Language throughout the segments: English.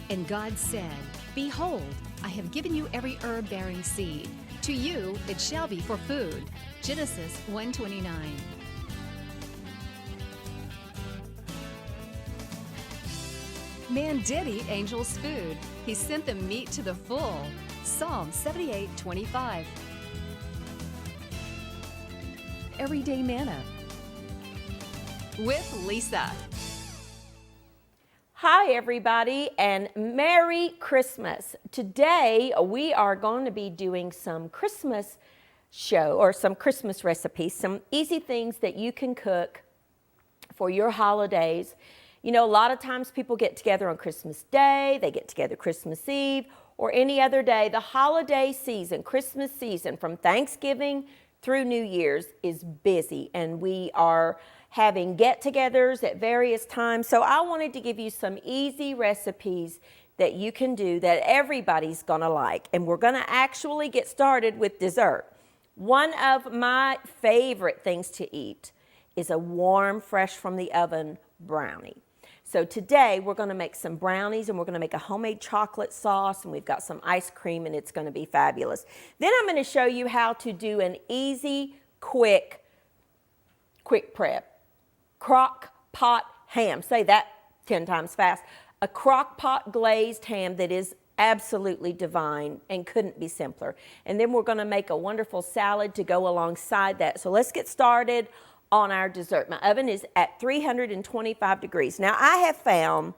And God said, Behold, I have given you every herb-bearing seed. To you it shall be for food. Genesis 1:29. Man did eat angels' food. He sent them meat to the full. Psalm 78:25. Everyday Manna with Lisa. Hi everybody, and Merry Christmas. Today we are going to be doing some Christmas some Christmas recipes, some easy things that you can cook for your holidays. You know, a lot of times people get together on Christmas Day, they get together Christmas Eve, or any other day. The holiday season, Christmas season, from Thanksgiving through New Year's is busy, and we are having get-togethers at various times. So I wanted to give you some easy recipes that you can do that everybody's gonna like. And we're gonna actually get started with dessert. One of my favorite things to eat is a warm, fresh from the oven brownie. So today we're gonna make some brownies, and we're gonna make a homemade chocolate sauce, and we've got some ice cream, and it's gonna be fabulous. Then I'm gonna show you how to do an easy, quick prep. Crock-pot ham. Say that 10 times fast. A crock-pot glazed ham that is absolutely divine and couldn't be simpler. And then we're going to make a wonderful salad to go alongside that. So let's get started on our dessert. My oven is at 325 degrees. Now I have found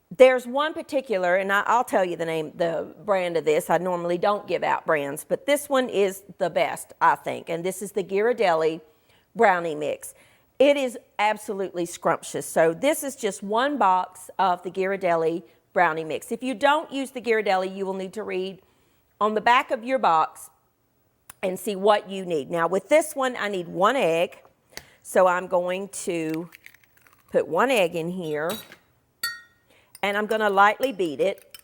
there's one particular, and I'll tell you the brand of this. I normally don't give out brands, but this one is the best, I think. And this is the Ghirardelli brownie mix. It is absolutely scrumptious. So this is just one box of the Ghirardelli brownie mix. If you don't use the Ghirardelli, you will need to read on the back of your box and see what you need. Now with this one, I need 1 egg. So I'm going to put 1 egg in here, and I'm gonna lightly beat it.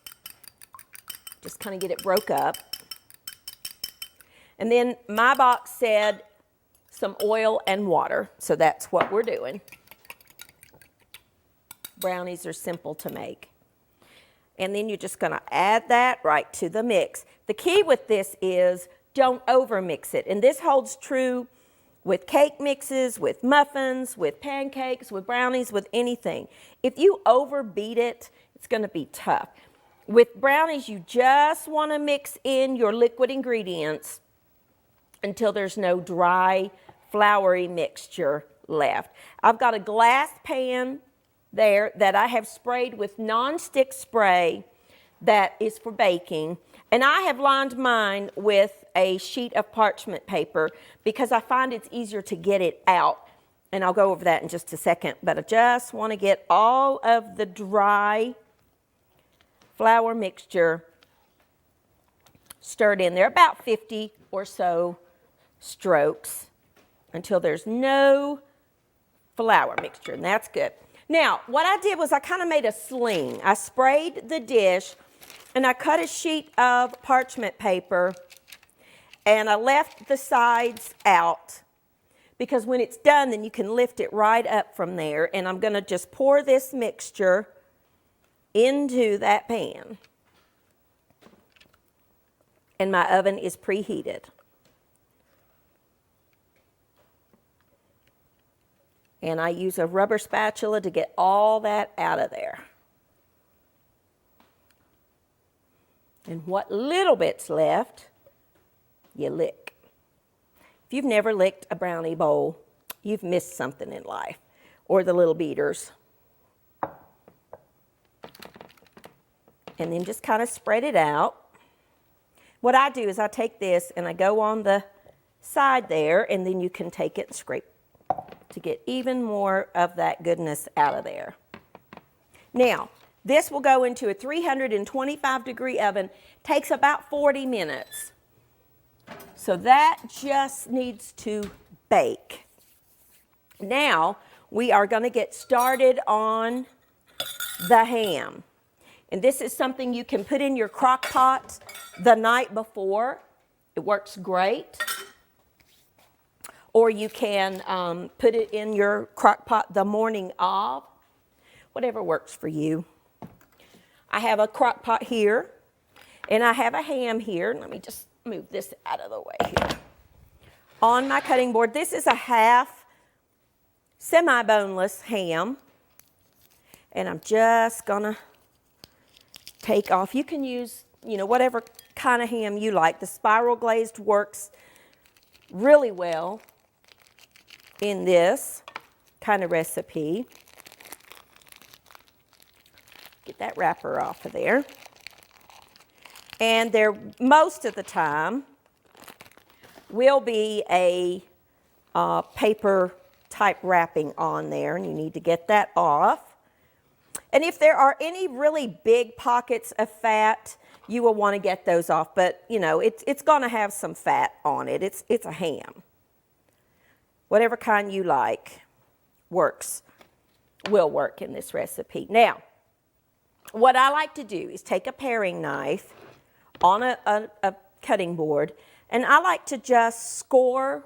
Just kind of get it broke up. And then my box said some oil and water, so that's what we're doing. Brownies are simple to make. And then you're just gonna add that right to the mix. The key with this is don't over mix it. And this holds true with cake mixes, with muffins, with pancakes, with brownies, with anything. If you overbeat it, it's gonna be tough. With brownies, you just wanna mix in your liquid ingredients until there's no dry, floury mixture left. I've got a glass pan there that I have sprayed with non-stick spray that is for baking, and I have lined mine with a sheet of parchment paper because I find it's easier to get it out, and I'll go over that in just a second. But I just want to get all of the dry flour mixture stirred in there, about 50 or so strokes, until there's no flour mixture, and that's good. Now, what I did was I kind of made a sling. I sprayed the dish, and I cut a sheet of parchment paper, and I left the sides out, because when it's done, then you can lift it right up from there, and I'm gonna just pour this mixture into that pan. And my oven is preheated. And I use a rubber spatula to get all that out of there. And what little bit's left, you lick. If you've never licked a brownie bowl, you've missed something in life, or the little beaters. And then just kind of spread it out. What I do is I take this and I go on the side there, and then you can take it and scrape to get even more of that goodness out of there. Now, this will go into a 325 degree oven. Takes about 40 minutes. So that just needs to bake. Now, we are going to get started on the ham. And this is something you can put in your crock pot the night before. It works great. Or you can put it in your crock pot the morning of, whatever works for you. I have a crock pot here, and I have a ham here. Let me just move this out of the way here. On my cutting board, this is a half semi-boneless ham, and I'm just gonna take off. You can use, whatever kind of ham you like. The spiral glazed works really well in this kind of recipe. Get that wrapper off of there. And there, most of the time, will be a paper type wrapping on there, and you need to get that off. And if there are any really big pockets of fat, you will want to get those off, but it's going to have some fat on it. It's a ham. Whatever kind you like will work in this recipe. Now, what I like to do is take a paring knife on a cutting board, and I like to just score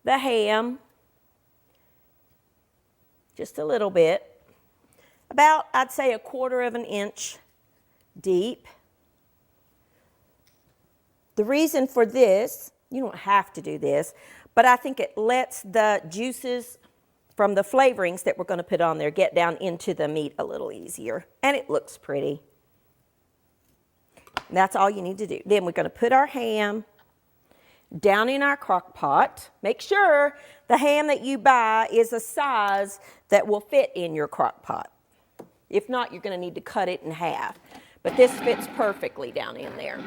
the ham just a little bit, about, I'd say, 1/4 of an inch deep. The reason for this, you don't have to do this, but I think it lets the juices from the flavorings that we're going to put on there get down into the meat a little easier, and it looks pretty. And that's all you need to do. Then we're going to put our ham down in our crock pot. Make sure the ham that you buy is a size that will fit in your crock pot. If not, you're going to need to cut it in half. But this fits perfectly down in there.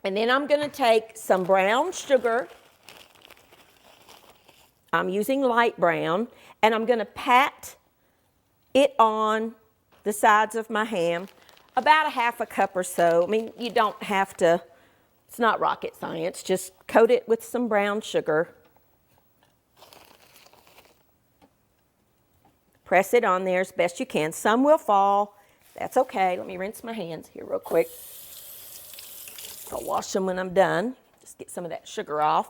And then I'm going to take some brown sugar. I'm using light brown, and I'm going to pat it on the sides of my ham, about 1/2 cup or so. I mean, you don't have to, it's not rocket science. Just coat it with some brown sugar. Press it on there as best you can. Some will fall. That's okay. Let me rinse my hands here real quick. I'll wash them when I'm done. Just get some of that sugar off.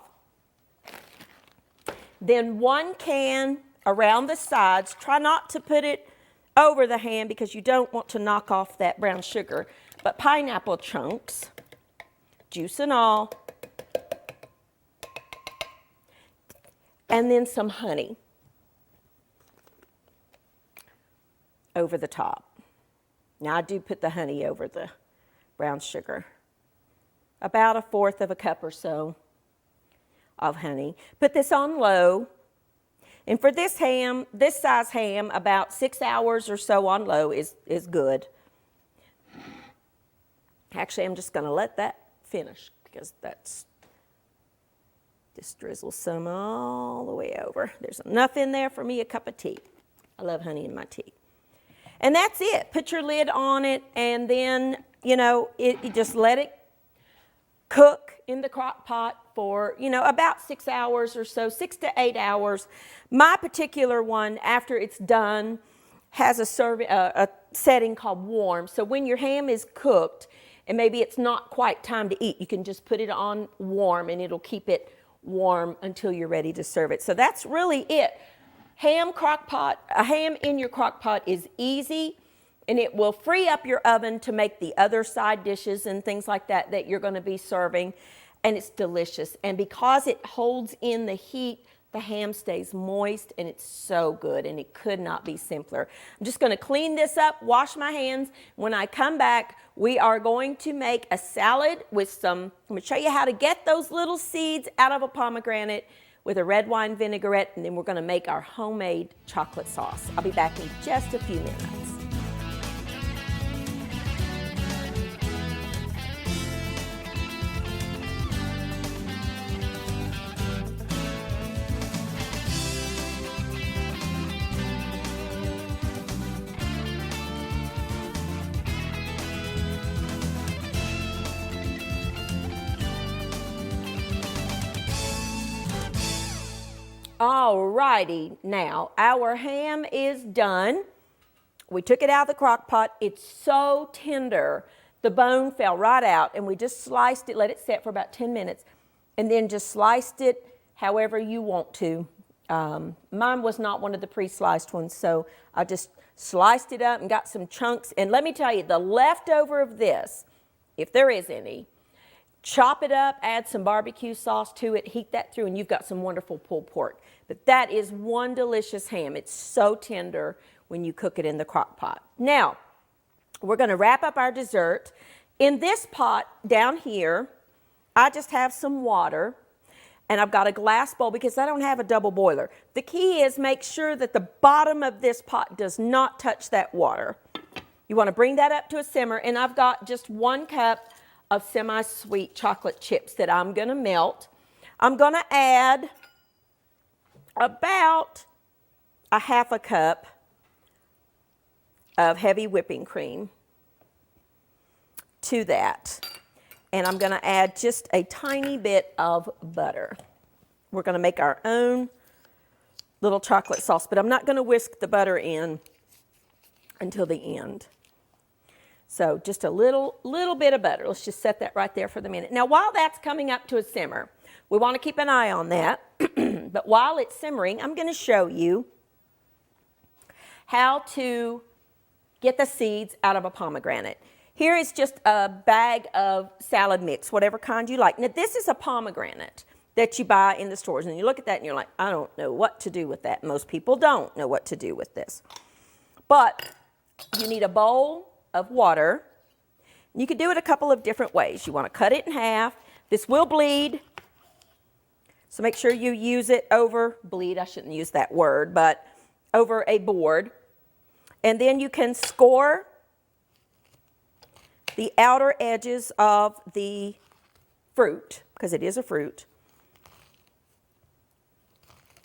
Then 1 can around the sides. Try not to put it over the ham because you don't want to knock off that brown sugar. But pineapple chunks, juice and all. And then some honey over the top. Now I do put the honey over the brown sugar. About 1/4 cup or so of honey. Put this on low. And for this ham, this size ham, about 6 hours or so on low is good. Actually, I'm just going to let that finish because just drizzle some all the way over. There's enough in there for me a cup of tea. I love honey in my tea. And that's it. Put your lid on it, and then, you just let it cook in the crock pot for, about 6 hours or so, 6 to 8 hours. My particular one, after it's done, has a setting called warm. So when your ham is cooked and maybe it's not quite time to eat, you can just put it on warm and it'll keep it warm until you're ready to serve it. So that's really it. A ham in your crock pot is easy, and it will free up your oven to make the other side dishes and things like that you're going to be serving, and it's delicious. And because it holds in the heat, the ham stays moist, and it's so good, and it could not be simpler. I'm just going to clean this up, wash my hands. When I come back, we are going to make a salad with I'm going to show you how to get those little seeds out of a pomegranate with a red wine vinaigrette, and then we're going to make our homemade chocolate sauce. I'll be back in just a few minutes. Alrighty, now our ham is done. We took it out of the crock pot. It's so tender. The bone fell right out, and we just sliced it, let it set for about 10 minutes, and then just sliced it however you want to. Mine was not one of the pre-sliced ones, so I just sliced it up and got some chunks. And let me tell you, the leftover of this, if there is any, chop it up, add some barbecue sauce to it, heat that through, and you've got some wonderful pulled pork. But that is one delicious ham. It's so tender when you cook it in the crock pot. Now, we're going to wrap up our dessert. In this pot down here, I just have some water. And I've got a glass bowl because I don't have a double boiler. The key is make sure that the bottom of this pot does not touch that water. You want to bring that up to a simmer, and I've got just 1 cup of semi-sweet chocolate chips that I'm going to melt. I'm going to add about a half a cup of heavy whipping cream to that. And I'm going to add just a tiny bit of butter. We're going to make our own little chocolate sauce, but I'm not going to whisk the butter in until the end. So just a little bit of butter. Let's just set that right there for the minute. Now, while that's coming up to a simmer, we want to keep an eye on that. But while it's simmering, I'm going to show you how to get the seeds out of a pomegranate. Here is just a bag of salad mix, whatever kind you like. Now, this is a pomegranate that you buy in the stores, and you look at that and you're like, I don't know what to do with that. Most people don't know what to do with this. But you need a bowl of water. You can do it a couple of different ways. You want to cut it in half. This will bleed, so make sure you use it over, bleed, I shouldn't use that word, but over a board. And then you can score the outer edges of the fruit, because it is a fruit.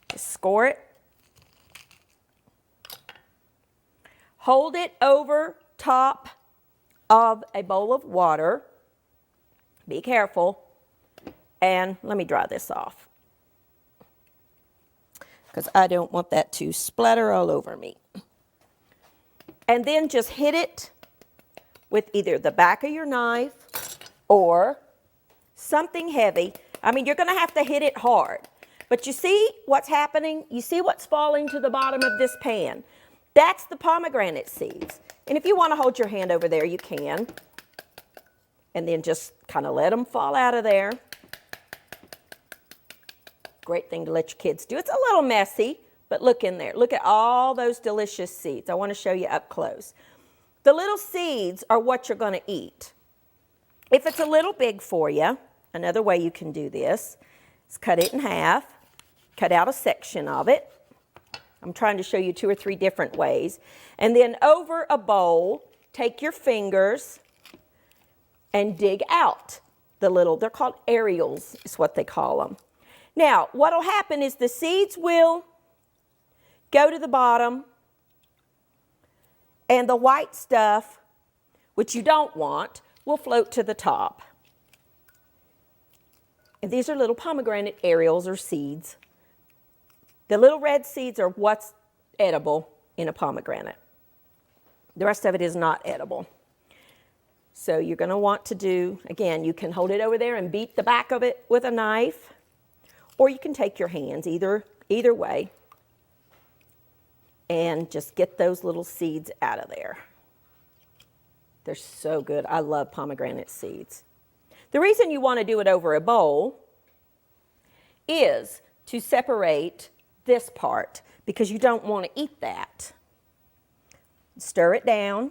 Just score it. Hold it over top of a bowl of water. Be careful. And let me dry this off, because I don't want that to splatter all over me. And then just hit it with either the back of your knife or something heavy. I mean, you're going to have to hit it hard. But you see what's happening? You see what's falling to the bottom of this pan? That's the pomegranate seeds. And if you want to hold your hand over there, you can. And then just kind of let them fall out of there. Great thing to let your kids do. It's a little messy, but look in there. Look at all those delicious seeds. I want to show you up close. The little seeds are what you're going to eat. If it's a little big for you, another way you can do this is cut it in half, cut out a section of it. I'm trying to show you 2 or 3 different ways. And then over a bowl, take your fingers and dig out the little, they're called areoles is what they call them. Now, what will happen is the seeds will go to the bottom, and the white stuff, which you don't want, will float to the top. And these are little pomegranate areoles or seeds. The little red seeds are what's edible in a pomegranate. The rest of it is not edible. So you're going to want to do, again, you can hold it over there and beat the back of it with a knife, or you can take your hands, either way, and just get those little seeds out of there. They're so good. I love pomegranate seeds. The reason you want to do it over a bowl is to separate this part, because you don't want to eat that. Stir it down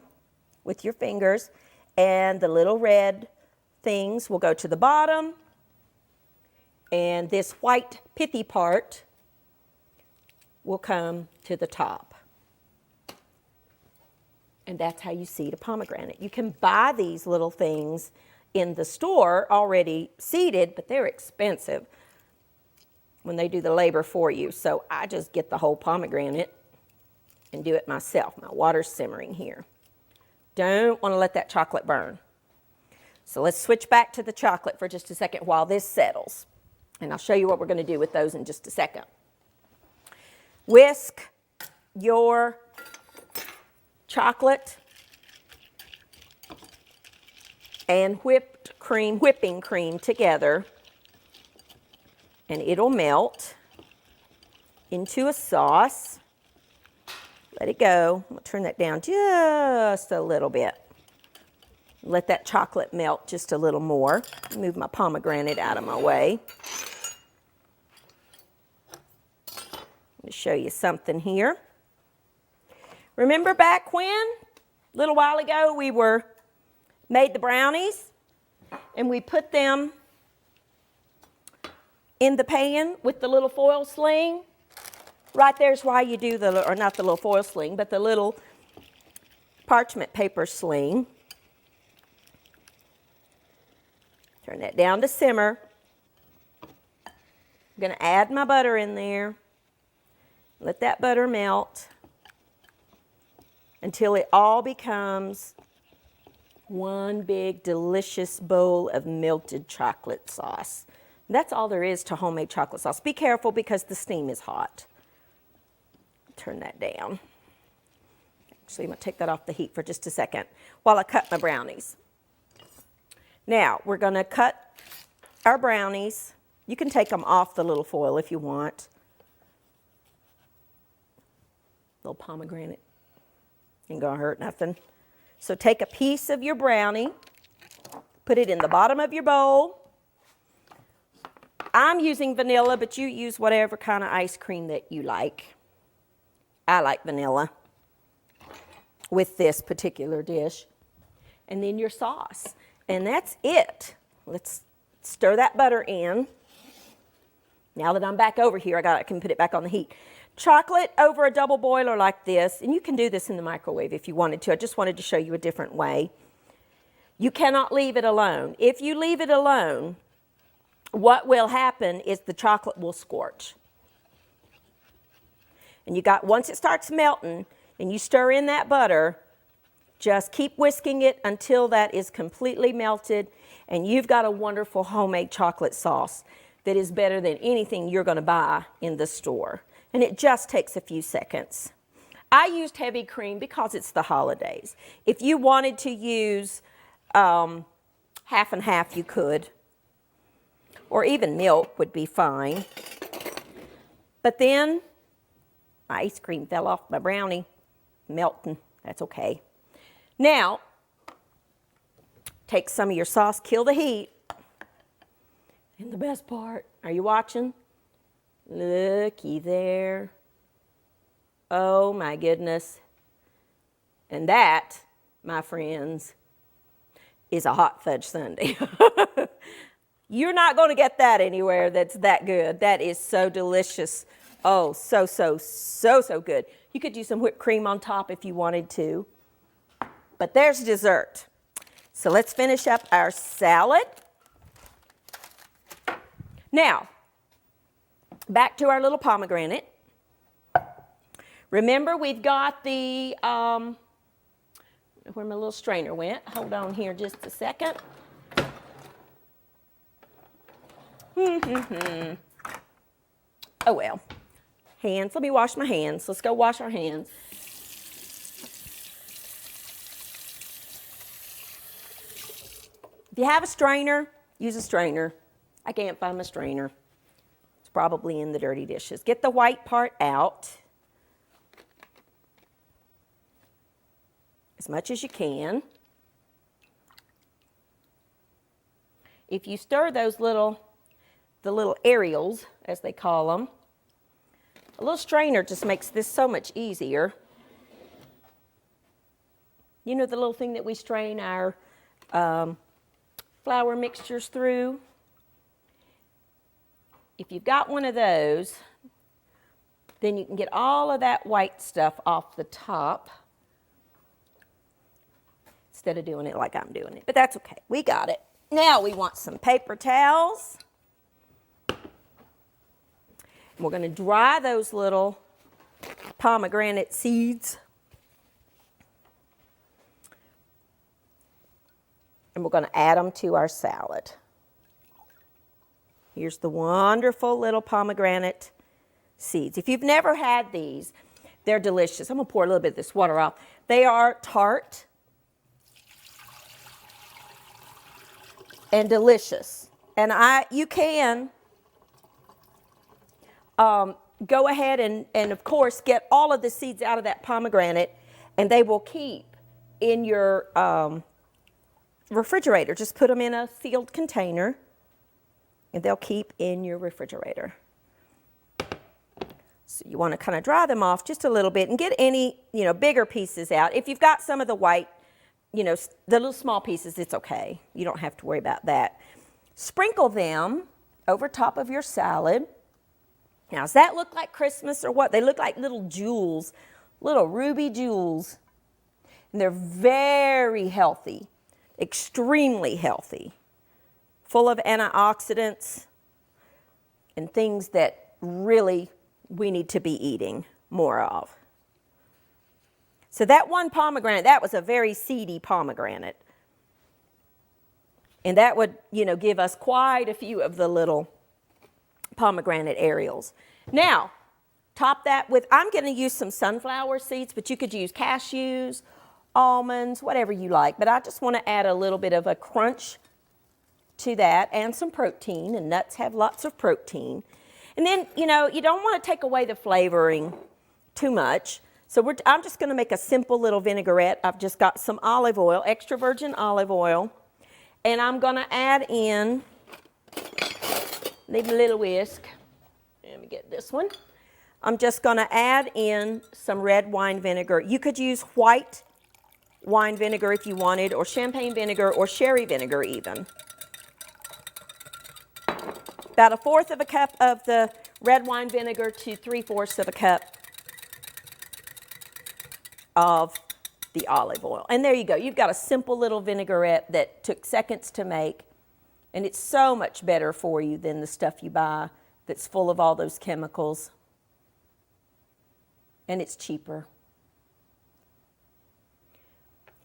with your fingers, and the little red things will go to the bottom, and this white pithy part will come to the top. And that's how you seed a pomegranate. You can buy these little things in the store already seeded, but they're expensive when they do the labor for you. So I just get the whole pomegranate and do it myself. My water's simmering here. Don't want to let that chocolate burn. So let's switch back to the chocolate for just a second while this settles. And I'll show you what we're going to do with those in just a second. Whisk your chocolate and whipping cream together, and it'll melt. into a sauce. Let it go. I'm going to turn that down just a little bit. Let that chocolate melt just a little more. Move my pomegranate out of my way. I'm going to show you something here. Remember back when, a little while ago, we made the brownies and we put them in the pan with the little foil sling? Right there's why you do or not the little foil sling, but the little parchment paper sling. Turn that down to simmer. I'm going to add my butter in there. Let that butter melt until it all becomes one big delicious bowl of melted chocolate sauce. That's all there is to homemade chocolate sauce. Be careful because the steam is hot. Turn that down. Actually, I'm going to take that off the heat for just a second while I cut my brownies. Now, we're going to cut our brownies. You can take them off the little foil if you want. Little pomegranate. Ain't going to hurt nothing. So take a piece of your brownie, put it in the bottom of your bowl. I'm using vanilla, but you use whatever kind of ice cream that you like. I like vanilla with this particular dish. And then your sauce. And that's it. Let's stir that butter in. Now that I'm back over here, I can put it back on the heat. Chocolate over a double boiler like this, and you can do this in the microwave if you wanted to. I just wanted to show you a different way. You cannot leave it alone. If you leave it alone, what will happen is the chocolate will scorch. And once it starts melting and you stir in that butter, just keep whisking it until that is completely melted, and you've got a wonderful homemade chocolate sauce that is better than anything you're going to buy in the store. And it just takes a few seconds. I used heavy cream because it's the holidays. If you wanted to use half and half, you could. Or even milk would be fine. But then my ice cream fell off my brownie, melting. That's okay. Now, take some of your sauce, kill the heat. And the best part, are you watching? Looky there. Oh my goodness. And that, my friends, is a hot fudge sundae. You're not going to get that anywhere that's that good. That is so delicious. Oh, so good. You could do some whipped cream on top if you wanted to. But there's dessert. So let's finish up our salad. Now, back to our little pomegranate. Remember, we've got the, where my little strainer went. Hold on here just a second. Oh, well. Hands. Let me wash my hands. Let's go wash our hands. If you have a strainer, use a strainer. I can't find my strainer. It's probably in the dirty dishes. Get the white part out as much as you can. If you stir those the little aerials, as they call them, a little strainer just makes this so much easier. You know the little thing that we strain our flour mixtures through? If you've got one of those, then you can get all of that white stuff off the top instead of doing it like I'm doing it. But that's okay. We got it. Now we want some paper towels. We're going to dry those little pomegranate seeds. And we're going to add them to our salad. Here's the wonderful little pomegranate seeds. If you've never had these, they're delicious. I'm going to pour a little bit of this water off. They are tart and delicious. And you can go ahead and of course get all of the seeds out of that pomegranate, and they will keep in your refrigerator. Just put them in a sealed container and they'll keep in your refrigerator. So you want to kind of dry them off just a little bit and get any, bigger pieces out. If you've got some of the white, the little small pieces, it's okay. You don't have to worry about that. Sprinkle them over top of your salad. Now, does that look like Christmas or what? They look like little jewels, little ruby jewels. And they're very healthy, extremely healthy, full of antioxidants and things that really we need to be eating more of. So that one pomegranate, that was a very seedy pomegranate. And that would, give us quite a few of the little pomegranate aerials. Now, top that with, I'm going to use some sunflower seeds, but you could use cashews, almonds, whatever you like. But I just want to add a little bit of a crunch to that and some protein, and nuts have lots of protein. And then, you don't want to take away the flavoring too much. So I'm just going to make a simple little vinaigrette. I've just got some olive oil, extra virgin olive oil. And I'm going to add in, need a little whisk. Let me get this one. I'm just going to add in some red wine vinegar. You could use white wine vinegar if you wanted, or champagne vinegar, or sherry vinegar even. About 1/4 of a cup of the red wine vinegar to 3/4 of a cup of the olive oil. And there you go. You've got a simple little vinaigrette that took seconds to make. And it's so much better for you than the stuff you buy that's full of all those chemicals. And it's cheaper.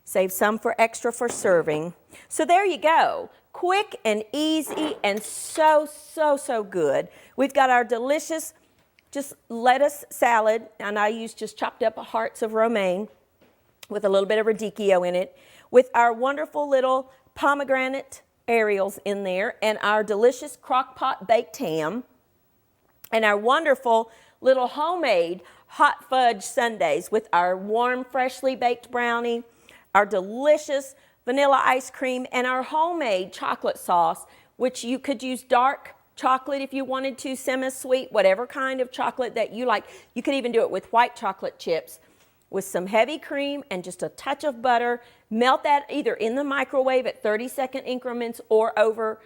Save some for extra for serving. So there you go. Quick and easy and so good. We've got our delicious just lettuce salad, and I use just chopped up hearts of romaine with a little bit of radicchio in it, with our wonderful little pomegranate aerials in there, and our delicious crock-pot baked ham, and our wonderful little homemade hot fudge sundaes with our warm, freshly baked brownie, our delicious vanilla ice cream, and our homemade chocolate sauce, which you could use dark chocolate if you wanted to, semi-sweet, whatever kind of chocolate that you like. You could even do it with white chocolate chips with some heavy cream and just a touch of butter. Melt that either in the microwave at 30-second increments or over.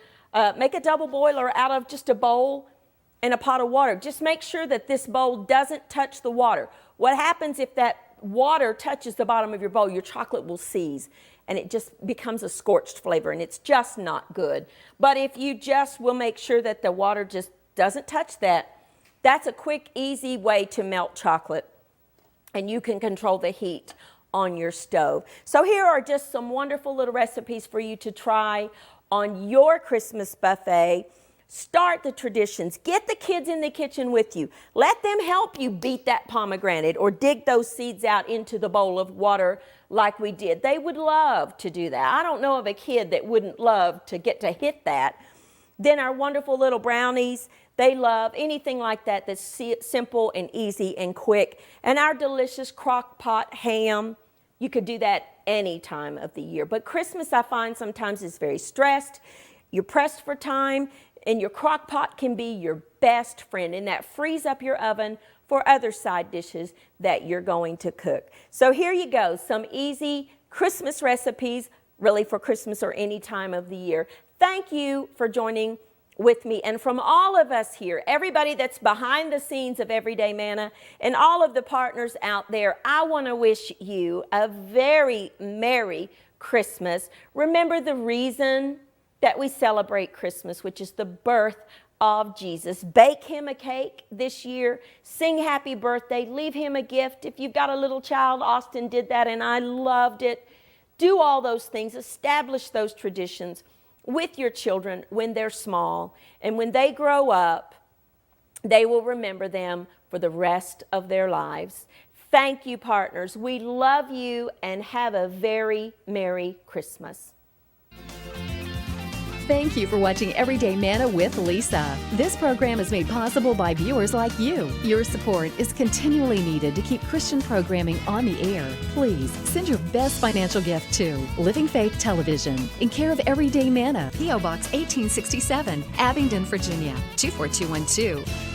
Make a double boiler out of just a bowl and a pot of water. Just make sure that this bowl doesn't touch the water. What happens if that water touches the bottom of your bowl? Your chocolate will seize and it just becomes a scorched flavor, and it's just not good. But if you just will make sure that the water just doesn't touch that, that's a quick, easy way to melt chocolate, and you can control the heat on your stove. So here are just some wonderful little recipes for you to try on your Christmas buffet. Start the traditions. Get the kids in the kitchen with you. Let them help you beat that pomegranate or dig those seeds out into the bowl of water like we did. They would love to do that. I don't know of a kid that wouldn't love to get to hit that. Then our wonderful little brownies, they love anything like that that's simple and easy and quick. And our delicious crock-pot ham, you could do that any time of the year. But Christmas, I find, sometimes is very stressed. You're pressed for time, and your crock-pot can be your best friend, and that frees up your oven for other side dishes that you're going to cook. So here you go, some easy Christmas recipes, really for Christmas or any time of the year. Thank you for joining with me. And from all of us here, everybody that's behind the scenes of Everyday Manna, and all of the partners out there, I want to wish you a very Merry Christmas. Remember the reason that we celebrate Christmas, which is the birth of Jesus. Bake him a cake this year. Sing happy birthday. Leave him a gift. If you've got a little child, Austin did that and I loved it. Do all those things. Establish those traditions with your children when they're small. And when they grow up, they will remember them for the rest of their lives. Thank you, partners. We love you and have a very Merry Christmas. Thank you for watching Everyday Manna with Lisa. This program is made possible by viewers like you. Your support is continually needed to keep Christian programming on the air. Please send your best financial gift to Living Faith Television in care of Everyday Manna, P.O. Box 1867, Abingdon, Virginia 24212.